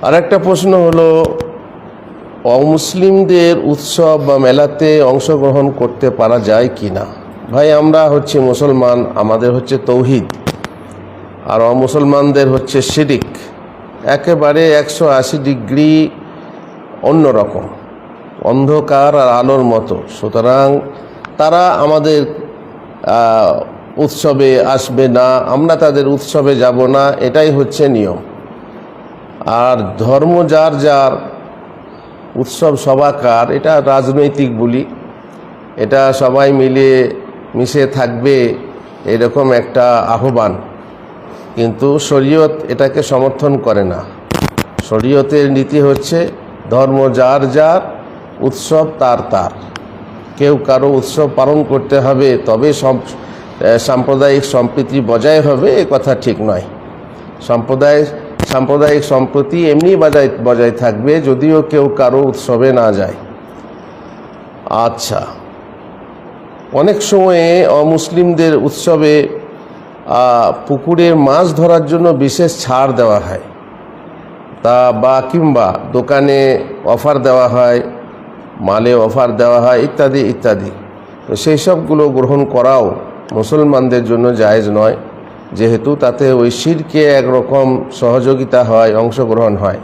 আর একটা প্রশ্ন হলো, অমুসলিমদের উৎসব বা মেলাতে অংশগ্রহণ করতে পারা যায় কি না? ভাই, আমরা হচ্ছে মুসলমান, আমাদের হচ্ছে তৌহিদ, আর অমুসলমানদের হচ্ছে শিরিক। একেবারে 180 ডিগ্রি অন্যরকম, অন্ধকার আর আলোর মতো। সুতরাং তারা আমাদের উৎসবে আসবে না, আমরা তাদের উৎসবে যাব না, এটাই হচ্ছে নিয়ম। আর ধর্ম যার যার, উৎসব সবাকার, এটা রাজনৈতিক বলি, এটা সবাই মিলে মিশে থাকবে এরকম একটা আহ্বান, কিন্তু শরীয়ত এটাকে সমর্থন করে না। শরীয়তের নীতি হচ্ছে ধর্ম যার যার, উৎসব তার তার। কেউ কারো উৎসব পালন করতে হবে তবে সাম্প্রদায়িক সম্প্রীতি বজায় হবে, এ কথা ঠিক নয়। সাম্প্রদায়িক সম্প্রীতি এমনি বজায় থাকবে যদিও কেউ কারো উৎসবে না যায়। আচ্ছা, অনেক সময়ে অমুসলিমদের উৎসবে পুকুরে মাছ ধরার জন্য বিশেষ ছাড় দেওয়া হয়, কিংবা দোকানে অফার দেওয়া হয়, মালে অফার দেওয়া হয়, ইত্যাদি ইত্যাদি। তো সেই সবগুলো গ্রহণ করাও মুসলমানদের জন্য জায়েজ নয়, যেহেতু তাতে ওই শিরকে একরকম সহযোগিতা হয়, অংশগ্রহণ হয়।